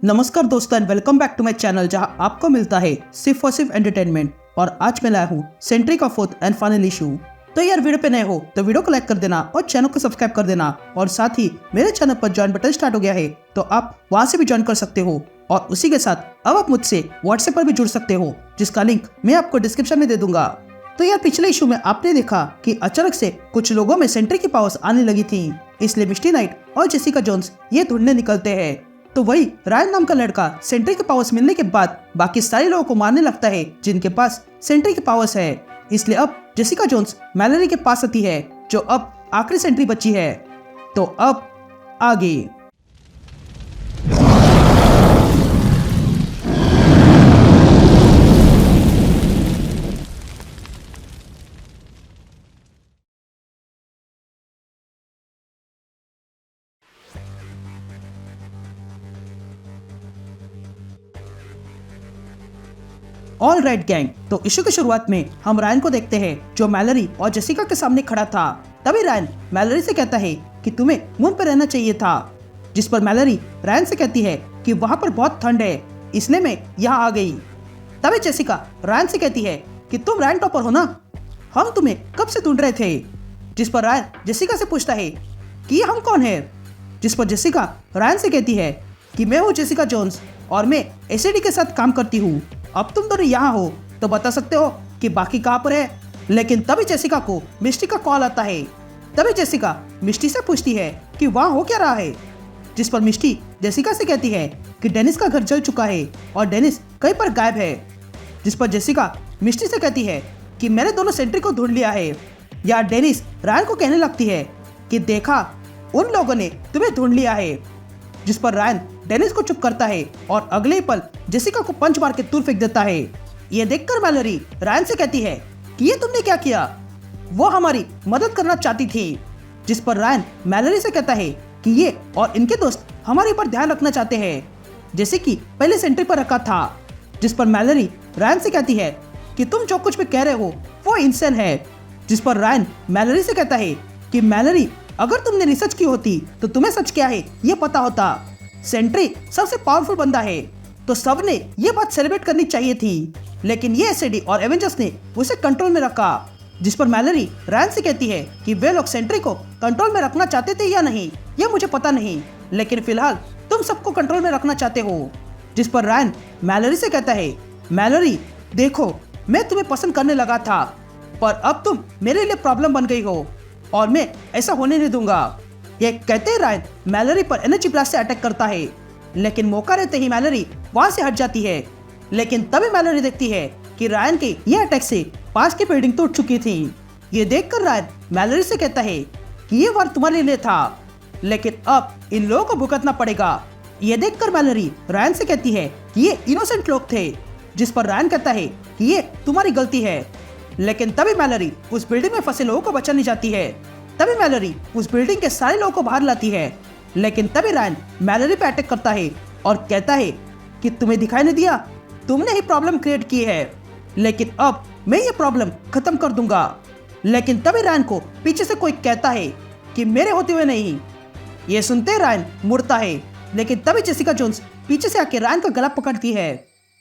नमस्कार दोस्तों and welcome back to my channel जहां आपको मिलता है सिर्फ और सिर्फ एंटरटेनमेंट। और आज मैं लाया हूं सेंट्री का फोर्थ एंड फाइनल इशू। तो यार वीडियो पे नए हो तो वीडियो को लाइक कर देना और चैनल को सब्सक्राइब कर देना। और साथ ही मेरे चैनल पर ज्वाइन बटन स्टार्ट हो गया है तो आप वहां से भी ज्वाइन कर सकते हो। और उसी के साथ अब आप मुझसे व्हाट्सएप पर भी जुड़ सकते हो जिसका लिंक मैं आपको डिस्क्रिप्शन में दे दूंगा। तो यार पिछले इशू में आपने देखा कि अचानक से कुछ लोगों में सेंट्री की पावर्स आने लगी थी, इसलिए मिस्टी नाइट और जेसिका जोन्स ये ढूंढने निकलते हैं। तो वही रायन नाम का लड़का सेंट्री के पावर्स मिलने के बाद बाकी सारे लोगों को मारने लगता है जिनके पास सेंट्री के पावर्स है। इसलिए अब जेसिका जोन्स मैलरी के पास आती है जो अब आखिरी सेंट्री बची है। तो अब आगे ऑल राइट गैंग। तो इशू की शुरुआत में हम रायन को देखते हैं जो मैलरी और जेसिका के सामने खड़ा था। तभी रायन मैलरी से कहता है कि तुम्हें मून पर रहना चाहिए था, जिस पर मैलरी रायन से कहती है कि वहां पर बहुत ठंड है इसलिए मैं यहाँ आ गई। तभी जेसिका रायन से कहती है कि तुम रायन टॉपर हो ना, हम तुम्हें कब से ढूंढ रहे थे। जिस पर रायन जेसिका से पूछता है कि ये हम कौन है, जिस पर जेसिका रायन से कहती है कि मैं हूँ जेसिका जोन्स और मैं एसएडी के साथ काम करती हूँ। अब तुम दोनों यहाँ हो तो बता सकते हो कि बाकी कहाँ पर है। लेकिन तभी जेसिका को मिस्टी का कॉल आता है। तभी जेसिका मिस्टी से पूछती है कि वहाँ हो क्या रहा है, जिस पर मिस्टी जेसिका से कहती है कि डेनिस का घर जल चुका है और डेनिस कहीं पर गायब है। जिस पर जेसिका मिस्टी से कहती है कि मैंने दोनों सेंट्री को ढूंढ लिया है। यार डेनिस रायन को कहने लगती है कि देखा उन लोगों ने तुम्हें ढूंढ लिया है। जिस पर रायन डेनिस को चुप करता है और अगले ही पल जेसिका को पंच मार के दूर फेंक देता है। ये देखकर मैलरी रायन से कहती है कि ये तुमने क्या किया, वो हमारी मदद करना चाहती थी। जिस पर रायन मैलरी से कहता है कि ये और इनके दोस्त हमारे ऊपर ध्यान रखना चाहते हैं जैसे कि पहले सेंट्री पर रखा था। जिस पर मैलरी रायन से कहती है कि तुम जो कुछ भी कह रहे हो वो इंसान है। जिस पर रायन मैलरी से कहता है कि मैलरी अगर तुमने रिसर्च की होती तो तुम्हें सच क्या है ये पता होता। सेंट्री सबसे पावरफुल बंदा है तो सबने ये बात सेलिब्रेट करनी चाहिए थी, लेकिन ये एसएडी और एवेंजर्स ने उसे कंट्रोल में रखा। जिस पर मैलरी रायन से कहती है कि वे लोग सेंट्री को कंट्रोल में रखना चाहते थे या नहीं ये मुझे पता नहीं, लेकिन फिलहाल तुम सबको कंट्रोल में रखना चाहते हो। जिस पर रायन मैलरी से कहता है मैलरी देखो मैं तुम्हें पसंद करने लगा था पर अब तुम मेरे लिए प्रॉब्लम बन गई हो और मैं ऐसा होने नहीं दूंगा। ये कहते ही रायन मैलरी पर एनर्जी ब्लास्ट से अटैक करता है, लेकिन मौका रहते ही मैलरी वहां से हट जाती है। लेकिन तभी मैलरी देखती है कि रायन के ये अटैक से पास की बिल्डिंग टूट चुकी थी। ये देखकर रायन मैलरी से कहता है कि ये वार तुम्हारे लिए था, लेकिन अब इन लोगों को भुगतना पड़ेगा। ये देखकर मैलरी रायन से कहती है कि ये इनोसेंट लोग थे। जिस पर रायन कहता है कि ये तुम्हारी गलती है। लेकिन तभी मैलरी उस बिल्डिंग में फंसे लोगों को बचाने जाती है। तभी मैलरी उस बिल्डिंग के सारे लोगों को बाहर लाती है। लेकिन तभी रायन मैलरी पे अटैक करता है और कहता है कि तुम्हें दिखाई नहीं दिया, तुमने ही प्रॉब्लम क्रिएट की है, लेकिन अब मैं ये प्रॉब्लम खत्म कर दूंगा। लेकिन तभी रायन को पीछे से कोई कहता है कि मेरे होते हुए नहीं। ये सुनते रायन मुड़ता है, लेकिन तभी जेसिका जोन्स पीछे से आके रायन का गला पकड़ती है।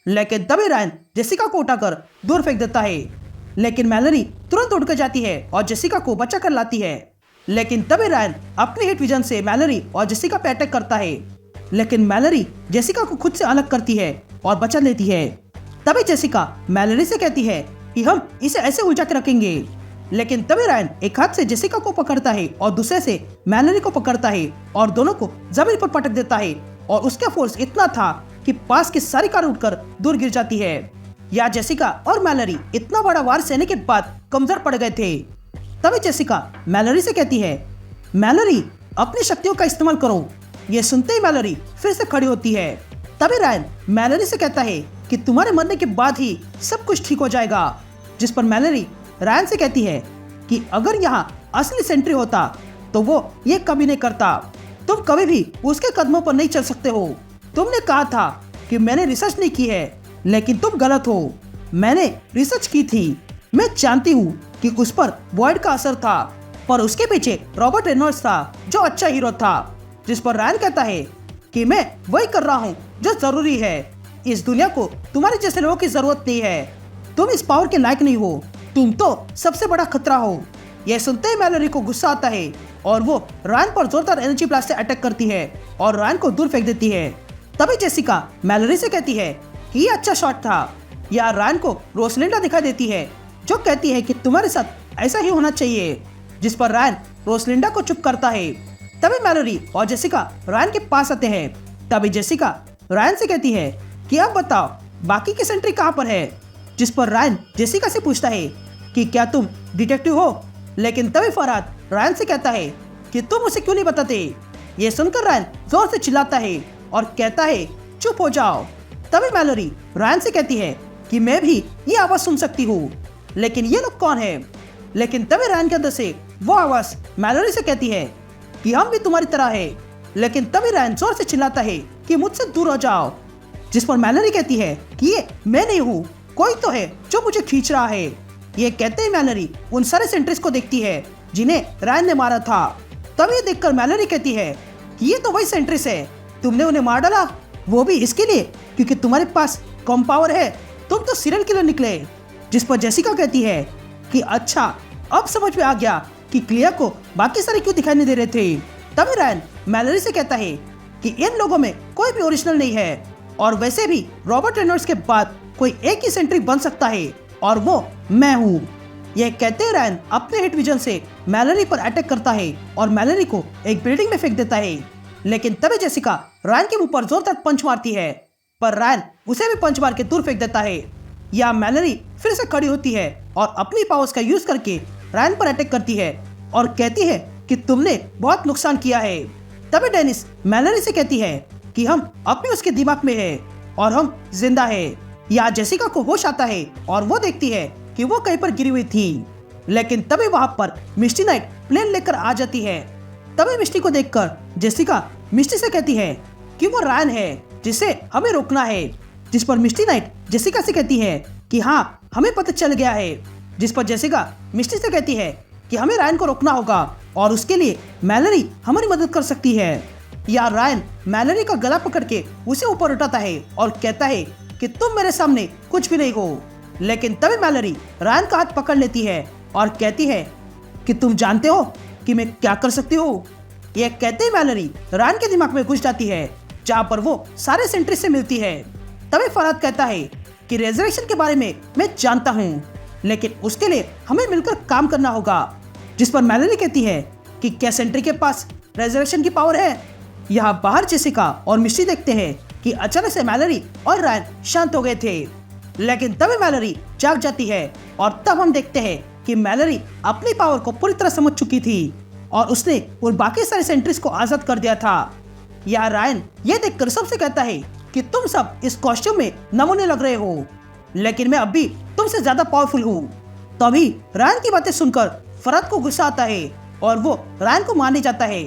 लेकिन तभी रायन जेसिका को उठाकर दूर फेंक देता है। लेकिन मैलरी तुरंत उठ कर जाती है और जेसिका को बचा कर लाती है। लेकिन तभी रायन अपने हिट विजन से मैलरी और जेसिका पे अटैक करता है, लेकिन मैलरी जेसिका को खुद से अलग करती है और बचा लेती है। तभी जेसिका मैलरी से कहती है कि हम इसे ऐसे उलझा के रखेंगे। लेकिन तभी रायन एक हाथ से जेसिका को पकड़ता है और दूसरे से मैलरी को पकड़ता है और दोनों को जमीन पर पटक देता है। और उसका फोर्स इतना था कि पास की सारी कार उठकर दूर गिर जाती है। या जेसिका और मैलरी इतना बड़ा वार सहने के बाद कमजोर पड़ गए थे। तभी जेसिका मैलरी से कहती है मैलरी अपनी शक्तियों का इस्तेमाल करो। ये सुनते ही मैलरी फिर से खड़ी होती है। तभी रायन मैलरी से कहता है कि तुम्हारे मरने के बाद ही सब कुछ ठीक हो जाएगा। जिस पर मैलरी रायन से कहती है कि अगर यहाँ असली सेंट्री होता तो वो ये कभी नहीं करता, तुम कभी भी उसके कदमों पर नहीं चल सकते हो। तुमने कहा था कि मैंने रिसर्च नहीं की है, लेकिन तुम गलत हो, मैंने रिसर्च की थी। मैं जानती हूँ कि उस पर वॉइड का असर था, पर उसके पीछे रॉबर्ट रेनॉल्ड्स था जो अच्छा हीरो था। जिस पर रायन कहता है कि मैं वही कर रहा हूँ जो जरूरी है। इस दुनिया को तुम्हारे जैसे लोगों की जरूरत नहीं है। तुम इस पावर के लायक नहीं हो। तुम तो सबसे बड़ा खतरा हो। यह सुनते ही मैलोरी को गुस्सा आता है और वो रायन पर जोरदार एनर्जी ब्लास्ट से अटैक करती है और रायन को दूर फेंक देती है। तभी जेसिका मैलोरी से कहती है कि ये अच्छा शॉट था। यहाँ रायन को रोसलिंडा दिखाई देती है जो कहती है कि तुम्हारे साथ ऐसा ही होना चाहिए, जिस पर रायन रोसलिंडा को चुप करता है। तभी मैलोरी और जेसिका रायन के पास आते हैं। तभी जेसिका रायन से कहती है कि अब बताओ बाकी की सेंट्री कहाँ पर है, जिस पर रायन जेसिका से पूछता है कि क्या तुम डिटेक्टिव हो। लेकिन तभी फरहाद रायन से कहता है कि तुम उसे क्यों नहीं बताते। ये सुनकर रायन जोर से चिल्लाता है और कहता है चुप हो जाओ। तभी मैलोरी रायन से कहती है कि मैं भी ये आवाज सुन सकती हूँ, लेकिन ये लोग कौन है। लेकिन तभी रायन के अंदर से वो आवाज मैलोरी से कहती है कि हम भी तुम्हारी तरह है। लेकिन तभी रायन जोर से चिल्लाता है कि मुझसे दूर हो जाओ, जिस पर मैलोरी कहती है कि ये मैं नहीं हूँ, कोई तो है जो मुझे खींच रहा है। ये कहते ही मैलोरी उन सारे सेंट्रीज को देखती है जिन्हें रायन ने मारा था। तब ये देखकर मैलोरी कहती है कि ये तो वही सेंट्रीज है, तुमने उन्हें मार डाला, वो भी इसके लिए क्योंकि तुम्हारे पास कम पावर है, तुम तो सीरियल किलर निकले। जिस पर जेसिका कहती है कि अच्छा अब समझ में आ गया कि क्लिया को बाकी सारे क्यों दिखाई नहीं दे रहे थे। तभी रायन मैलोरी से कहता है कि इन लोगों में कोई भी ओरिजिनल नहीं है और वैसे भी रॉबर्ट रेनॉल्ड्स के बाद कोई एक ही सेंट्री बन सकता है और वो मैं हूँ। यह कहते ही रायन अपने हिट विजन से मैलोरी पर अटैक करता है और मैलोरी को एक बिल्डिंग में फेंक देता है। लेकिन तभी जेसिका रायन के मुंह पर जोरदार पंच मारती है, पर रायन उसे भी पंच मार के दूर फेंक देता है। या मैलोरी फिर से खड़ी होती है और अपनी पावर्स का यूज करके रायन पर अटैक करती है और कहती है कि तुमने बहुत नुकसान किया है। तभी डेनिस मैलोरी से कहती है कि हम अब भी उसके दिमाग में है और हम जिंदा है। या जेसिका को होश आता है और वो देखती है कि वो कहीं पर गिरी हुई थी। लेकिन तभी वहां पर मिस्टी नाइट प्लेन लेकर आ जाती है। तभी मिस्टी को देखकर जेसिका मिस्टी से कहती है कि वो रायन है जिसे हमें रोकना है। जिस पर मिस्टी नाइट जेसिका से कहती है कि हाँ हमें पता चल गया है। जिस पर जेसिका मिस्टी से कहती है कि हमें रायन को रोकना होगा और उसके लिए मैलोरी हमारी मदद कर सकती है। या रायन मैलोरी का गला पकड़ के उसे ऊपर उठाता है और कहता है कि तुम मेरे सामने कुछ भी नहीं हो। लेकिन तभी मैलोरी रायन का हाथ पकड़ लेती है और कहती है कि तुम जानते हो कि मैं क्या कर सकती हूँ। यह कहते ही मैलोरी रायन के दिमाग में घुस जाती है जहाँ पर वो सारे सेंट्री से मिलती है। तभी फरहाद कहता है कि रेजरेक्शन के बारे में मैं जानता हूँ, लेकिन उसके लिए हमें मिलकर काम करना होगा। जिस पर मैलोरी कहती है कि क्या सेंट्री के पास रेजरेक्शन की पावर है। यहाँ बाहर जेसिका और मिस्टी देखते हैं कि अचानक से मैलोरी और रायन शांत हो गए थे। लेकिन तभी मैलोरी जाग जाती है और तब हम देखते हैं कि मैलोरी अपनी पावर को पूरी तरह समझ चुकी थी और उसने उन बाकी सारे सेंट्रीज को आजाद कर दिया था। यहाँ रायन ये देखकर सबसे कहता है कि तुम सब इस कॉस्ट्यूम में नमूने लग रहे हो, लेकिन मैं अभी तुमसे ज्यादा पावरफुल हूँ। तभी रायन की बातें सुनकर फरहाद को गुस्सा आता है और वो रायन को मारने जाता है।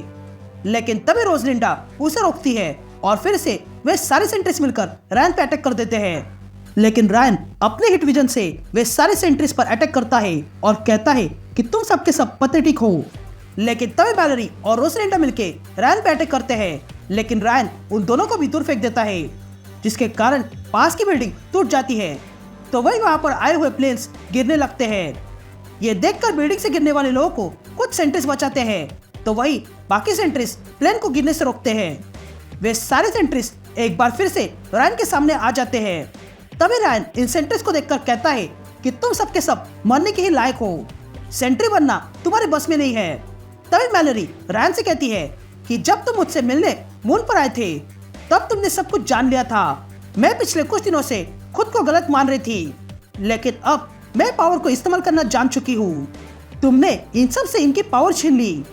लेकिन तभी रोसलिंडा उसे रोकती है और फिर से वे सारे सेंट्रीज मिलकर रायन पे अटैक कर देते हैं। लेकिन रायन अपने हिट विजन से वे सारे सेंट्रीज पर अटैक करता है और कहता है कि तुम सबके सब पथेटिक हो। लेकिन तभी मैलोरी और रोसलिंडा मिलके रायन पे अटैक करते हैं, लेकिन रायन उन दोनों को भी दूर फेंक देता है, जिसके कारण पास की बिल्डिंग टूट जाती है। तो वही वहां पर आए हुए प्लेन्स गिरने लगते हैं। ये देखकर बिल्डिंग से गिरने वाले लोगों को कुछ सेंट्रीज बचाते हैं, तो वही बाकी सेंट्रीज प्लेन को गिरने से रोकते हैं। वे सारे सेंट्रीज एक बार फिर से रायन के सामने आ जाते हैं। तभी रायन इन सेंट्रीज को देखकर कहता है कि तुम सबके सब मरने के ही लायक हो, सेंट्री बनना तुम्हारे बस में नहीं है। तभी मैलोरी रायन से कहती है कि जब तुम मुझसे मिलने मून पर आए थे तब तुमने सब कुछ जान लिया था। मैं पिछले कुछ दिनों से खुद को गलत मान रही थी, लेकिन अब मैं पावर को इस्तेमाल करना जान चुकी हूँ। तुमने इन सब से इनकी पावर छीन ली,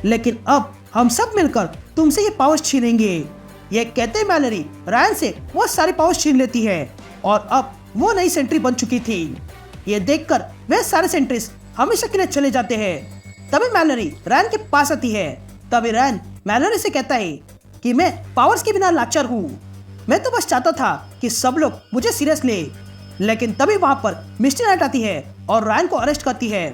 लेकिन अब हम सब मिलकर तुमसे ये पावर छीनेंगे। ये कहते मैलोरी रायन से वो सारी पावर छीन लेती है और अब वो नई सेंट्री बन चुकी थी। ये देखकर वे सारे सेंट्रीज हमेशा के लिए चले जाते हैं। तभी मैलोरी रायन के पास आती है। तभी रायन मैलोरी से कहता है कि मैं पावर्स के बिना लाचार हूँ, मैं तो बस चाहता था कि सब लोग मुझे सीरियस ले। लेकिन तभी वहां पर मिस्टी नाइट आती है और रायन को अरेस्ट करती है।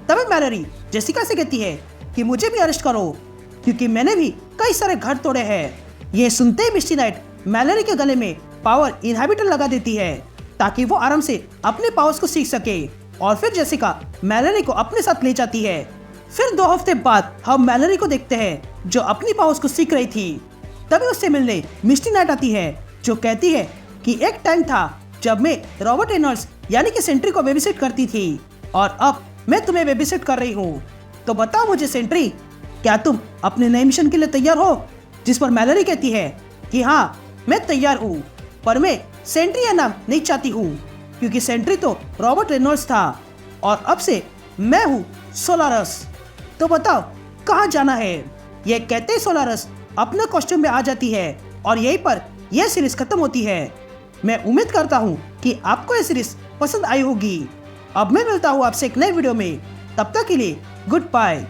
तभी मैलोरी जेसिका से कहती है कि मुझे भी अरेस्ट करो, क्योंकि मैंने भी कई सारे घर तोड़े हैं। ये सुनते ही मिस्टी नाइट मैलरी के गले में पावर इनहिबिटर लगा देती है ताकि वो आराम से अपने पावर्स को सीख सके। और फिर जेसिका मैलरी को अपने साथ ले जाती है। फिर 2 हफ्ते बाद हम मैलरी को देखते हैं जो अपनी पावर्स को सीख रही थी। तभी उससे मिलने मिस्टी नाइट आती है जो कहती है कि एक टाइम था जब मैं रॉबर्ट रेनॉल्ड्स यानी कि सेंट्री को बेबीसिट करती थी और अब मैं तुम्हें बेबीसिट कर रही हूँ। तो बताओ मुझे सेंट्री, क्या तुम अपने नए मिशन के लिए तैयार हो? जिस पर मैलरी कहती है कि हाँ मैं तैयार हूँ, पर मैं सेंट्री या नाम नहीं चाहती हूँ क्योंकि सेंट्री तो रॉबर्ट रेनॉल्ड्स था और अब से मैं हूँ सोलारस। तो बताओ कहाँ जाना है? ये कहते ही सोलारस अपने कॉस्ट्यूम में आ जाती है और यहीं पर यह सीरीज खत्म होती है। मैं उम्मीद करता हूँ कि आपको यह सीरीज पसंद आई होगी। अब मैं मिलता हूँ आपसे एक नए वीडियो में, तब तक के लिए गुड बाय।